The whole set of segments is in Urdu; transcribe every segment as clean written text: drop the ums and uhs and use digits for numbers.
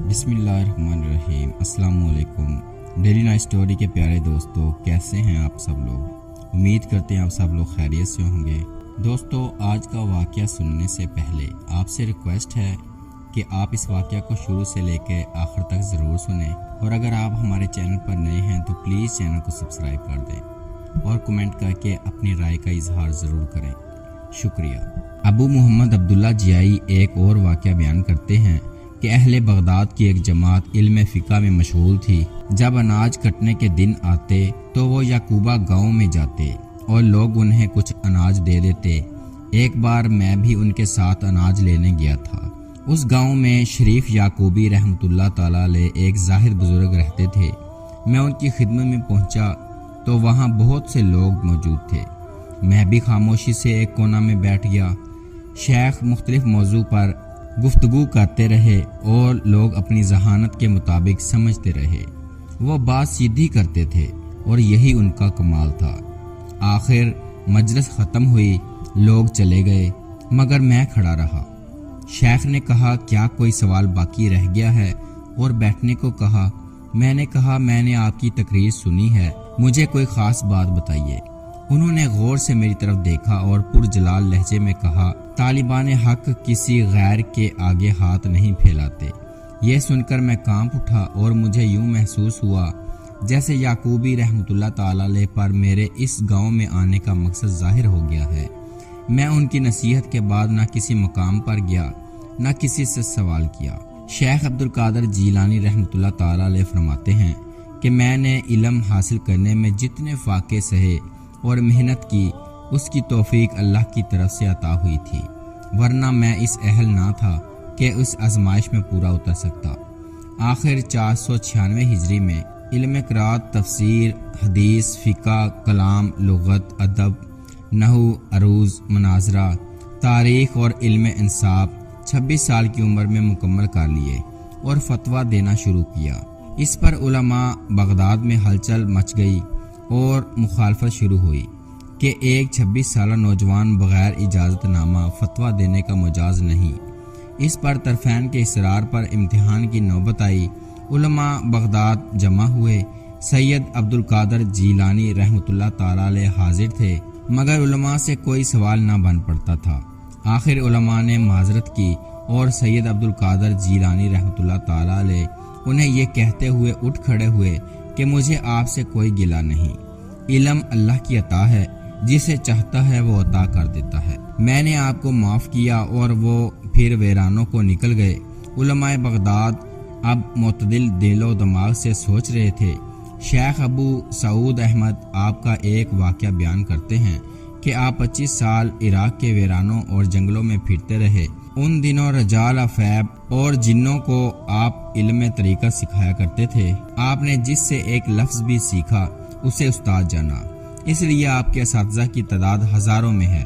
بسم اللہ الرحمن الرحیم۔ السلام علیکم ڈیلی نائٹ اسٹوری کے پیارے دوستو، کیسے ہیں آپ سب لوگ؟ امید کرتے ہیں آپ سب لوگ خیریت سے ہوں گے۔ دوستو، آج کا واقعہ سننے سے پہلے آپ سے ریکویسٹ ہے کہ آپ اس واقعہ کو شروع سے لے کے آخر تک ضرور سنیں، اور اگر آپ ہمارے چینل پر نئے ہیں تو پلیز چینل کو سبسکرائب کر دیں اور کمنٹ کر کے اپنی رائے کا اظہار ضرور کریں، شکریہ۔ ابو محمد عبداللہ جیائی ایک اور واقعہ بیان کرتے ہیں کہ اہل بغداد کی ایک جماعت علم فقہ میں مشغول تھی۔ جب اناج کٹنے کے دن آتے تو وہ یعقوبہ گاؤں میں جاتے اور لوگ انہیں کچھ اناج دے دیتے۔ ایک بار میں بھی ان کے ساتھ اناج لینے گیا تھا۔ اس گاؤں میں شریف یعقوبی رحمۃ اللہ تعالی علیہ ایک زاہد بزرگ رہتے تھے۔ میں ان کی خدمت میں پہنچا تو وہاں بہت سے لوگ موجود تھے۔ میں بھی خاموشی سے ایک کونا میں بیٹھ گیا۔ شیخ مختلف موضوع پر گفتگو کرتے رہے اور لوگ اپنی ذہانت کے مطابق سمجھتے رہے۔ وہ بات سیدھی کرتے تھے اور یہی ان کا کمال تھا۔ آخر مجلس ختم ہوئی، لوگ چلے گئے مگر میں کھڑا رہا۔ شیخ نے کہا، کیا کوئی سوال باقی رہ گیا ہے؟ اور بیٹھنے کو کہا۔ میں نے کہا، میں نے آپ کی تقریر سنی ہے، مجھے کوئی خاص بات بتائیے۔ انہوں نے غور سے میری طرف دیکھا اور پرجلال لہجے میں کہا، طالبان حق کسی غیر کے آگے ہاتھ نہیں پھیلاتے۔ یہ سن کر میں کانپ اٹھا اور مجھے یوں محسوس ہوا جیسے یعقوبی رحمۃ اللہ تعالی علیہ پر میرے اس گاؤں میں آنے کا مقصد ظاہر ہو گیا ہے۔ میں ان کی نصیحت کے بعد نہ کسی مقام پر گیا نہ کسی سے سوال کیا۔ شیخ عبدالقادر جیلانی رحمۃ اللہ تعالی علیہ فرماتے ہیں کہ میں نے علم حاصل کرنے میں جتنے فاقے سہے اور محنت کی، اس کی توفیق اللہ کی طرف سے عطا ہوئی تھی، ورنہ میں اس اہل نہ تھا کہ اس آزمائش میں پورا اتر سکتا۔ آخر 496 ہجری میں علم قرات، تفسیر، حدیث، فقہ، کلام، لغت، ادب، نحو، عروض، مناظرہ، تاریخ اور علم انصاف 26 سال کی عمر میں مکمل کر لیے اور فتویٰ دینا شروع کیا۔ اس پر علماء بغداد میں ہلچل مچ گئی اور مخالفت شروع ہوئی کہ ایک 26 سالہ نوجوان بغیر اجازت نامہ فتویٰ دینے کا مجاز نہیں۔ اس پر طرفین کے اصرار پر امتحان کی نوبت آئی۔ علماء بغداد جمع ہوئے۔ سید عبدالقادر جیلانی رحمۃ اللہ تعالی علیہ حاضر تھے، مگر علماء سے کوئی سوال نہ بن پڑتا تھا۔ آخر علماء نے معذرت کی اور سید عبدالقادر جیلانی رحمۃ اللہ تعالی علیہ انہیں یہ کہتے ہوئے اٹھ کھڑے ہوئے کہ مجھے آپ سے کوئی گلہ نہیں، علم اللہ کی عطا ہے، جسے چاہتا ہے وہ عطا کر دیتا ہے۔ میں نے آپ کو معاف کیا، اور وہ پھر ویرانوں کو نکل گئے۔ علماء بغداد اب معتدل دل و دماغ سے سوچ رہے تھے۔ شیخ ابو سعود احمد آپ کا ایک واقعہ بیان کرتے ہیں کہ آپ 25 سال عراق کے ویرانوں اور جنگلوں میں پھرتے رہے۔ ان دنوں رجال افیب اور جنوں کو آپ علم طریقت سکھایا کرتے تھے۔ آپ نے جس سے ایک لفظ بھی سیکھا اسے استاد جانا، اس لیے آپ کے اساتذہ کی تعداد ہزاروں میں ہے۔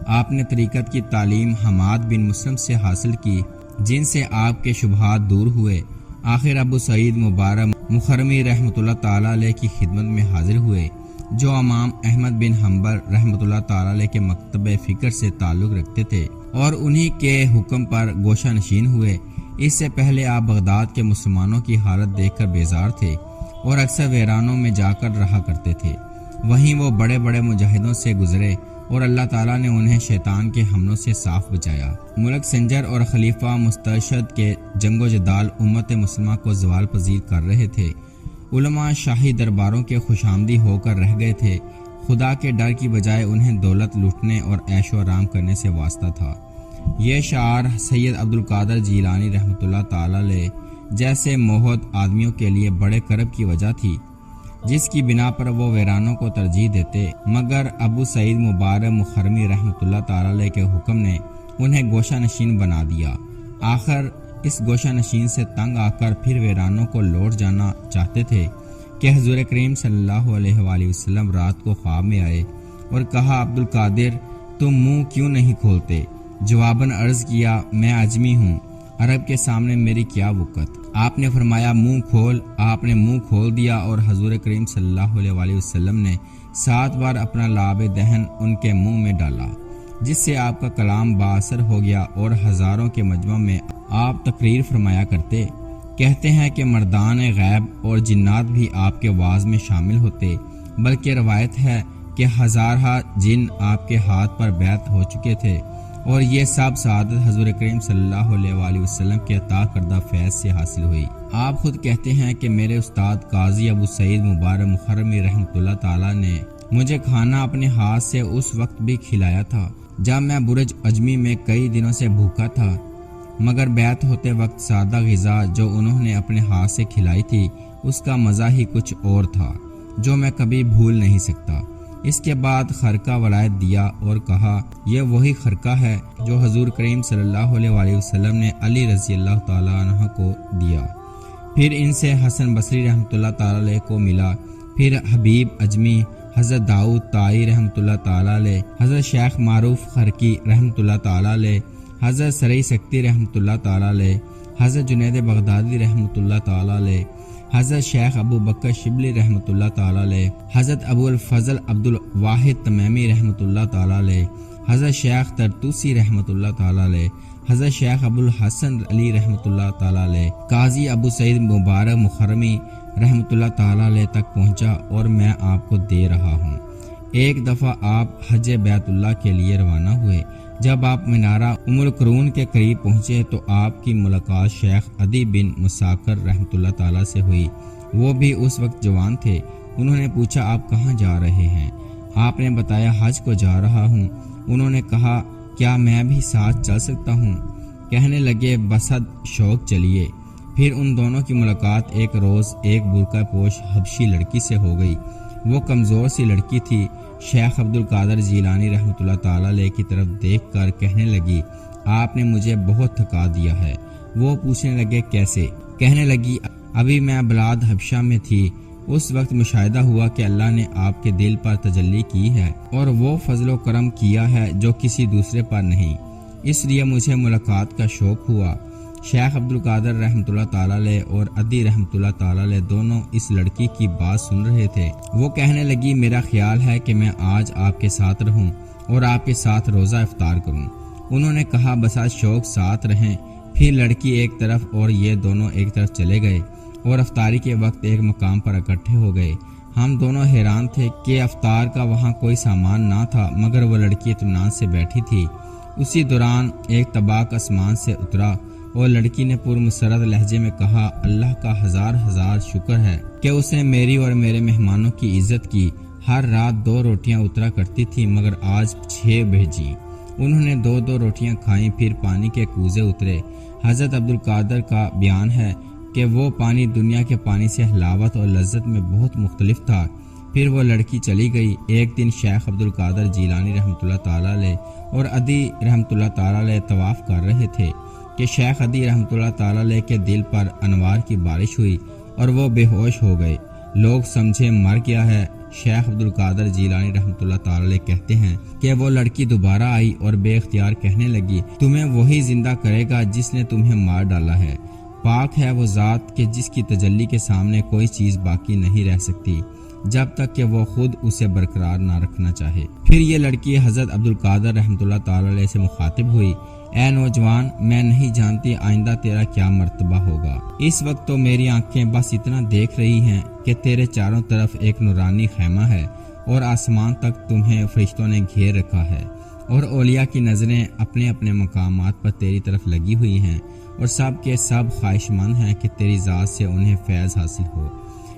آپ نے طریقت کی تعلیم حماد بن مسلم سے حاصل کی، جن سے آپ کے شبہات دور ہوئے۔ آخر ابو سعید مبارک مخرمی رحمۃ اللہ تعالی علیہ کی خدمت میں حاضر ہوئے، جو امام احمد بن حنبل رحمۃ اللہ تعالی علیہ کے مکتب فکر سے تعلق رکھتے تھے اور انہی کے حکم پر گوشہ نشین ہوئے۔ اس سے پہلے آپ بغداد کے مسلمانوں کی حالت دیکھ کر بیزار تھے اور اکثر ویرانوں میں جا کر رہا کرتے تھے۔ وہیں وہ بڑے بڑے مجاہدوں سے گزرے اور اللہ تعالیٰ نے انہیں شیطان کے حملوں سے صاف بچایا۔ ملک سنجر اور خلیفہ مسترشد کے جنگ و جدال امت مسلمہ کو زوال پذیر کر رہے تھے۔ علماء شاہی درباروں کے خوش آمدی ہو کر رہ گئے تھے۔ خدا کے ڈر کی بجائے انہیں دولت لوٹنے اور عیش و آرام کرنے سے واسطہ تھا۔ یہ شعار سید عبدالقادر جیلانی رحمۃ اللہ تعالی علیہ جیسے موحد آدمیوں کے لیے بڑے کرب کی وجہ تھی، جس کی بنا پر وہ ویرانوں کو ترجیح دیتے، مگر ابو سعید مبارک مخرمی رحمۃ اللہ تعالی علیہ کے حکم نے انہیں گوشہ نشین بنا دیا۔ آخر اس گوشہ نشین سے تنگ آ کر پھر ویرانوں کو لوٹ جانا چاہتے تھے کہ حضور کریم صلی اللہ علیہ وآلہ وسلم رات کو خواب میں آئے اور کہا، عبدالقادر تم منہ کیوں نہیں کھولتے؟ جواباً عرض کیا، میں عجمی ہوں، عرب کے سامنے میری کیا وقت؟ آپ نے فرمایا، منہ کھول۔ آپ نے منہ کھول دیا اور حضور کریم صلی اللہ علیہ وآلہ وسلم نے 7 بار اپنا لعاب دہن ان کے منہ میں ڈالا، جس سے آپ کا کلام بااثر ہو گیا اور ہزاروں کے مجمع میں آپ تقریر فرمایا کرتے۔ کہتے ہیں کہ مردان غیب اور جنات بھی آپ کے واعظ میں شامل ہوتے، بلکہ روایت ہے کہ ہزارہ جن آپ کے ہاتھ پر بیعت ہو چکے تھے، اور یہ سب سعادت حضور کریم صلی اللہ علیہ وآلہ وسلم کے عطا کردہ فیض سے حاصل ہوئی۔ آپ خود کہتے ہیں کہ میرے استاد قاضی ابو سعید مبارک مخرمی رحمۃ اللہ تعالی نے مجھے کھانا اپنے ہاتھ سے اس وقت بھی کھلایا تھا جب میں برج اجمی میں کئی دنوں سے بھوکا تھا، مگر بیعت ہوتے وقت سادہ غذا جو انہوں نے اپنے ہاتھ سے کھلائی تھی اس کا مزہ ہی کچھ اور تھا جو میں کبھی بھول نہیں سکتا۔ اس کے بعد خرقہ ولایت دیا اور کہا یہ وہی خرقہ ہے جو حضور کریم صلی اللہ علیہ وآلہ وسلم نے علی رضی اللہ تعالیٰ عنہ کو دیا۔ پھر ان سے حسن بصری رحمۃ اللہ تعالیٰ علیہ کو ملا، پھر حبیب اجمی، حضرت داؤد طائی رحمۃ اللہ تعالیٰ علیہ، حضرت شیخ معروف خرقی رحمۃ اللہ تعالیٰ علیہ، حضرت سرئی سکتی رحمۃ اللہ تعالیٰ علیہ، حضرت جنید بغدادی رحمۃ اللہ تعالیٰ علیہ، حضرت شیخ ابو بکر شبلی رحمۃ اللہ تعالیٰ علیہ، حضرت ابو الفضل عبد الواحد تمیمی رحمۃ اللہ تعالیٰ علیہ، حضرت شیخ ترتوسی رحمۃ اللہ تعالیٰ علیہ، حضرت شیخ ابو الحسن علی رحمۃ اللہ تعالیٰ علیہ، قاضی ابو سعید مبارک مخرمی رحمۃ اللہ تعالیٰ علیہ تک پہنچا اور میں آپ کو دے رہا ہوں۔ ایک دفعہ آپ حج بیت اللہ کے لیے روانہ ہوئے، جب آپ منارہ ام القرون کے قریب پہنچے تو آپ کی ملاقات شیخ عدی بن مساکر رحمۃ اللہ تعالیٰ سے ہوئی۔ وہ بھی اس وقت جوان تھے۔ انہوں نے پوچھا آپ کہاں جا رہے ہیں؟ آپ نے بتایا حج کو جا رہا ہوں۔ انہوں نے کہا کیا میں بھی ساتھ چل سکتا ہوں؟ کہنے لگے بصد شوق چلیے۔ پھر ان دونوں کی ملاقات ایک روز ایک برقع پوش حبشی لڑکی سے ہو گئی۔ وہ کمزور سی لڑکی تھی۔ شیخ عبد القادر جیلانی رحمۃ اللہ تعالیٰ علیہ کی طرف دیکھ کر کہنے لگی آپ نے مجھے بہت تھکا دیا ہے۔ وہ پوچھنے لگے کیسے؟ کہنے لگی ابھی میں بلاد حبشہ میں تھی، اس وقت مشاہدہ ہوا کہ اللہ نے آپ کے دل پر تجلی کی ہے اور وہ فضل و کرم کیا ہے جو کسی دوسرے پر نہیں، اس لیے مجھے ملاقات کا شوق ہوا۔ شیخ عبد القادر رحمۃ اللہ تعالیٰ علیہ اور عدی رحمۃ اللہ تعالیٰ علیہ دونوں اس لڑکی کی بات سن رہے تھے۔ وہ کہنے لگی میرا خیال ہے کہ میں آج آپ کے ساتھ رہوں اور آپ کے ساتھ روزہ افطار کروں۔ انہوں نے کہا بسا شوق ساتھ رہیں۔ پھر لڑکی ایک طرف اور یہ دونوں ایک طرف چلے گئے اور افطاری کے وقت ایک مقام پر اکٹھے ہو گئے۔ ہم دونوں حیران تھے کہ افطار کا وہاں کوئی سامان نہ تھا، مگر وہ لڑکی اطمینان سے بیٹھی تھی۔ اسی دوران ایک طباق آسمان سے اترا اور لڑکی نے پرمسرت لہجے میں کہا اللہ کا ہزار ہزار شکر ہے کہ اس نے میری اور میرے مہمانوں کی عزت کی۔ ہر رات 2 روٹیاں اترا کرتی تھی مگر آج 6 بھیجی۔ انہوں نے 2 روٹیاں کھائیں، پھر پانی کے کوزے اترے۔ حضرت عبد القادر کا بیان ہے کہ وہ پانی دنیا کے پانی سے حلاوت اور لذت میں بہت مختلف تھا۔ پھر وہ لڑکی چلی گئی۔ ایک دن شیخ عبد القادر جیلانی رحمۃ اللہ تعالیٰ علیہ اور عدی رحمۃ اللہ تعالیٰ علیہ طواف کر رہے تھے کہ شیخ عدی رحمۃ اللہ تعالیٰ علیہ کے دل پر انوار کی بارش ہوئی اور وہ بے ہوش ہو گئے۔ لوگ سمجھے مر گیا ہے۔ شیخ عبد القادر جیلانی رحمۃ اللہ تعالیٰ علیہ کہتے ہیں کہ وہ لڑکی دوبارہ آئی اور بے اختیار کہنے لگی تمہیں وہی زندہ کرے گا جس نے تمہیں مار ڈالا ہے۔ پاک ہے وہ ذات کہ جس کی تجلی کے سامنے کوئی چیز باقی نہیں رہ سکتی جب تک کہ وہ خود اسے برقرار نہ رکھنا چاہے۔ پھر یہ لڑکی حضرت عبد القادر رحمۃ اللہ تعالیٰ علیہ سے مخاطب ہوئی اے نوجوان، میں نہیں جانتی آئندہ تیرا کیا مرتبہ ہوگا۔ اس وقت تو میری آنکھیں بس اتنا دیکھ رہی ہیں کہ تیرے چاروں طرف ایک نورانی خیمہ ہے اور آسمان تک تمہیں فرشتوں نے گھیر رکھا ہے اور اولیاء کی نظریں اپنے اپنے مقامات پر تیری طرف لگی ہوئی ہیں اور سب کے سب خواہش مند ہیں کہ تیری ذات سے انہیں فیض حاصل ہو۔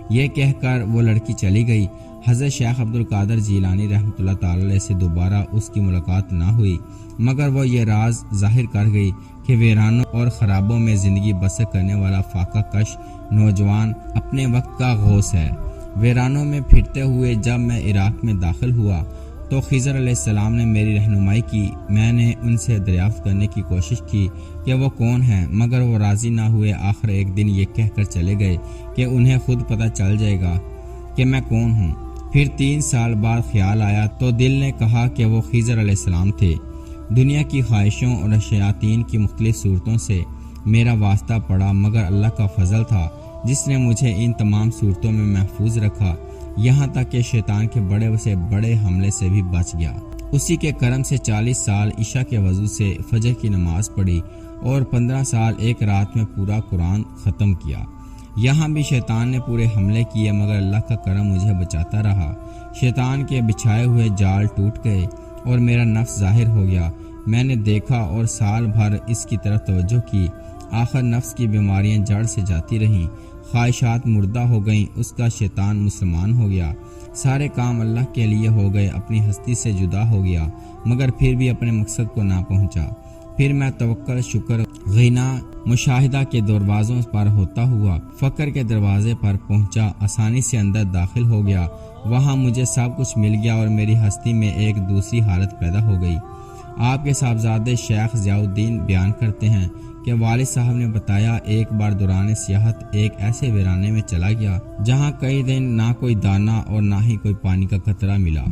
یہ کہہ کر وہ لڑکی چلی گئی۔ حضرت شیخ عبد القادر جیلانی رحمۃ اللہ تعالی علیہ سے دوبارہ اس کی ملاقات نہ ہوئی، مگر وہ یہ راز ظاہر کر گئی کہ ویرانوں اور خرابوں میں زندگی بسر کرنے والا فاقہ کش نوجوان اپنے وقت کا غوث ہے۔ ویرانوں میں پھرتے ہوئے جب میں عراق میں داخل ہوا تو خضر علیہ السلام نے میری رہنمائی کی۔ میں نے ان سے دریافت کرنے کی کوشش کی کہ وہ کون ہیں، مگر وہ راضی نہ ہوئے۔ آخر ایک دن یہ کہہ کر چلے گئے کہ انہیں خود پتہ چل جائے گا کہ میں کون ہوں۔ پھر 3 سال بعد خیال آیا تو دل نے کہا کہ وہ خضر علیہ السلام تھے۔ دنیا کی خواہشوں اور شیاطین کی مختلف صورتوں سے میرا واسطہ پڑا، مگر اللہ کا فضل تھا جس نے مجھے ان تمام صورتوں میں محفوظ رکھا، یہاں تک کہ شیطان کے بڑے سے بڑے حملے سے بھی بچ گیا۔ اسی کے کرم سے 40 سال عشاء کے وضو سے فجر کی نماز پڑھی اور 15 سال ایک رات میں پورا قرآن ختم کیا۔ یہاں بھی شیطان نے پورے حملے کیے مگر اللہ کا کرم مجھے بچاتا رہا۔ شیطان کے بچھائے ہوئے جال ٹوٹ گئے اور میرا نفس ظاہر ہو گیا۔ میں نے دیکھا اور سال بھر اس کی طرف توجہ کی۔ آخر نفس کی بیماریاں جڑ سے جاتی رہیں، خواہشات مردہ ہو گئیں، اس کا شیطان مسلمان ہو گیا، سارے کام اللہ کے لیے ہو گئے، اپنی ہستی سے جدا ہو گیا مگر پھر بھی اپنے مقصد کو نہ پہنچا۔ پھر میں توکل، شکر، غنا، مشاہدہ کے دروازوں پر ہوتا ہوا فقر کے دروازے پر پہنچا، آسانی سے اندر داخل ہو گیا۔ وہاں مجھے سب کچھ مل گیا اور میری ہستی میں ایک دوسری حالت پیدا ہو گئی۔ آپ کے صاحبزادے شیخ ضیاء الدین بیان کرتے ہیں کہ والد صاحب نے بتایا ایک بار دوران سیاحت ایک ایسے ویرانے میں چلا گیا جہاں کئی دن نہ کوئی دانہ اور نہ ہی کوئی پانی کا قطرہ ملا۔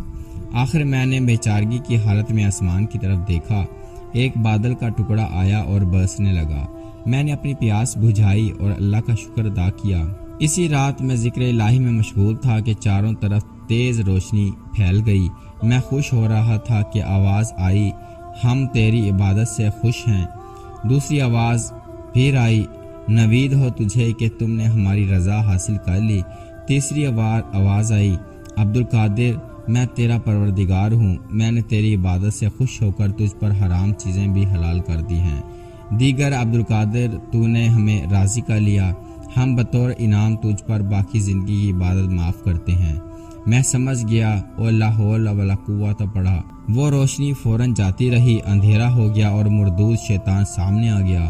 آخر میں نے بیچارگی کی حالت میں آسمان کی طرف دیکھا، ایک بادل کا ٹکڑا آیا اور برسنے لگا۔ میں نے اپنی پیاس بجھائی اور اللہ کا شکر ادا کیا۔ اسی رات میں ذکر الہی میں مشغول تھا کہ چاروں طرف تیز روشنی پھیل گئی۔ میں خوش ہو رہا تھا کہ آواز آئی، ہم تیری عبادت سے خوش ہیں۔ دوسری آواز پھر آئی، نوید ہو تجھے کہ تم نے ہماری رضا حاصل کر لی۔ تیسری آواز آئی، عبدالقادر میں تیرا پروردگار ہوں، میں نے تیری عبادت سے خوش ہو کر تجھ پر حرام چیزیں بھی حلال کر دی ہیں۔ دیگر، عبدالقادر تو نے ہمیں راضی کر لیا، ہم بطور انعام تجھ پر باقی زندگی کی عبادت معاف کرتے ہیں۔ میں سمجھ گیا اور لا حول ولا قوت پڑھا۔ وہ روشنی فوراً جاتی رہی، اندھیرا ہو گیا اور مردود شیطان سامنے آ گیا۔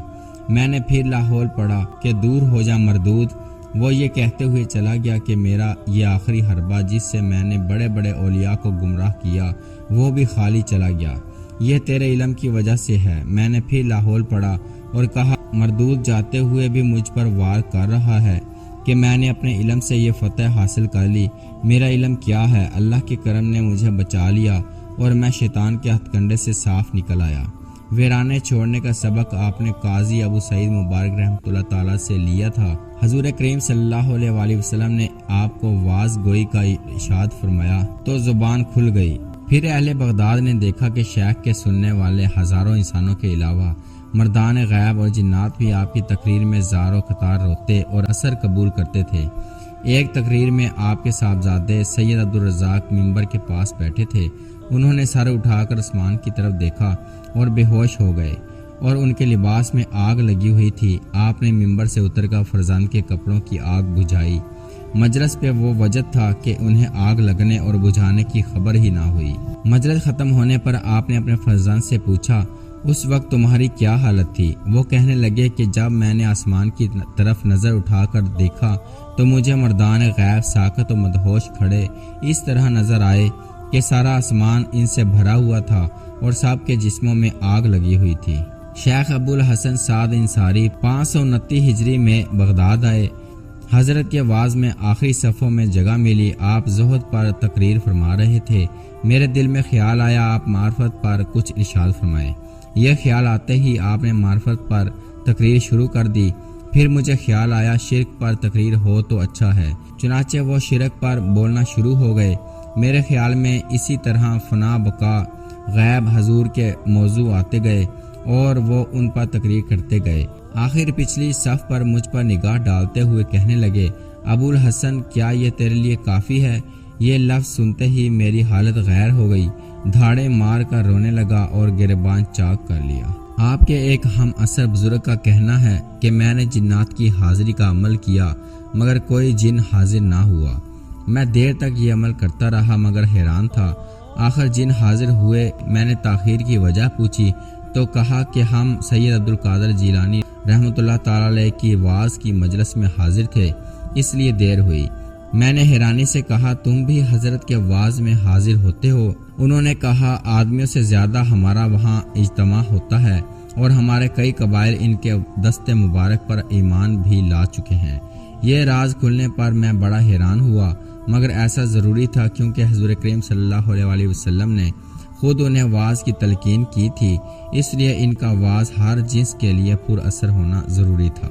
میں نے پھر لا حول پڑھا کہ دور ہو جا مردود۔ وہ یہ کہتے ہوئے چلا گیا کہ میرا یہ آخری حربہ جس سے میں نے بڑے بڑے اولیاء کو گمراہ کیا وہ بھی خالی چلا گیا، یہ تیرے علم کی وجہ سے ہے۔ میں نے پھر لا حول پڑھا اور کہا مردود جاتے ہوئے بھی مجھ پر وار کر رہا ہے کہ میں نے اپنے علم سے یہ فتح حاصل کر لی۔ میرا علم کیا ہے؟ اللہ کے کرم نے مجھے بچا لیا اور میں شیطان کے ہتھ کنڈے سے صاف نکل آیا۔ ویرانے چھوڑنے کا سبق آپ نے قاضی ابو سعید مبارک رحمۃ اللہ تعالیٰ سے لیا تھا۔ حضور کریم صلی اللہ علیہ وآلہ وسلم نے آپ کو واعظ گوئی کا ارشاد فرمایا تو زبان کھل گئی۔ پھر اہل بغداد نے دیکھا کہ شیخ کے سننے والے ہزاروں انسانوں کے علاوہ مردان غیب اور جنات بھی آپ کی تقریر میں زار و قطار روتے اور اثر قبول کرتے تھے۔ ایک تقریر میں آپ کے صاحبزادے سید عبدالرزاق ممبر کے پاس بیٹھے تھے، انہوں نے سر اٹھا کر آسمان کی طرف دیکھا اور بے ہوش ہو گئے اور ان کے لباس میں آگ لگی ہوئی تھی۔ آپ نے ممبر سے اتر کر فرزند کے کپڑوں کی آگ بجھائی۔ مجلس پہ وہ وجد تھا کہ انہیں آگ لگنے اور بجھانے کی خبر ہی نہ ہوئی۔ مجلس ختم ہونے پر آپ نے اپنے فرزند سے پوچھا اس وقت تمہاری کیا حالت تھی؟ وہ کہنے لگے کہ جب میں نے آسمان کی طرف نظر اٹھا کر دیکھا تو مجھے مردان غیب ساکت و مدہوش کھڑے اس طرح نظر آئے کہ سارا آسمان ان سے بھرا ہوا تھا اور سب کے جسموں میں آگ لگی ہوئی تھی۔ شیخ ابو الحسن سعد انصاری 529 ہجری میں بغداد آئے۔ حضرت کے واعظ میں آخری صفوں میں جگہ ملی۔ آپ زہد پر تقریر فرما رہے تھے۔ میرے دل میں خیال آیا آپ معرفت پر کچھ ارشاد فرمائے۔ یہ خیال آتے ہی آپ نے معرفت پر تقریر شروع کر دی۔ پھر مجھے خیال آیا شرک پر تقریر ہو تو اچھا ہے، چنانچہ وہ شرک پر بولنا شروع ہو گئے۔ میرے خیال میں اسی طرح فنا، بقا، غیب، حضور کے موضوع آتے گئے اور وہ ان پر تقریر کرتے گئے۔ آخر پچھلی صف پر مجھ پر نگاہ ڈالتے ہوئے کہنے لگے ابو الحسن کیا یہ تیرے لیے کافی ہے؟ یہ لفظ سنتے ہی میری حالت غیر ہو گئی، دھاڑے مار کر رونے لگا اور گریبان چاک کر لیا۔ آپ کے ایک ہم عصر بزرگ کا کہنا ہے کہ میں نے جنات کی حاضری کا عمل کیا مگر کوئی جن حاضر نہ ہوا۔ میں دیر تک یہ عمل کرتا رہا مگر حیران تھا۔ آخر جن حاضر ہوئے، میں نے تاخیر کی وجہ پوچھی تو کہا کہ ہم سید عبدالقادر جیلانی رحمۃ اللہ تعالی علیہ کی واعظ کی مجلس میں حاضر تھے اس لیے دیر ہوئی۔ میں نے حیرانی سے کہا تم بھی حضرت کے واعظ میں حاضر ہوتے ہو؟ انہوں نے کہا آدمیوں سے زیادہ ہمارا وہاں اجتماع ہوتا ہے اور ہمارے کئی قبائل ان کے دست مبارک پر ایمان بھی لا چکے ہیں۔ یہ راز کھلنے پر میں بڑا حیران ہوا مگر ایسا ضروری تھا کیونکہ حضور کریم صلی اللہ علیہ وآلہ وسلم نے خود انہیں واعظ کی تلقین کی تھی، اس لیے ان کا واعظ ہر جنس کے لیے پر اثر ہونا ضروری تھا۔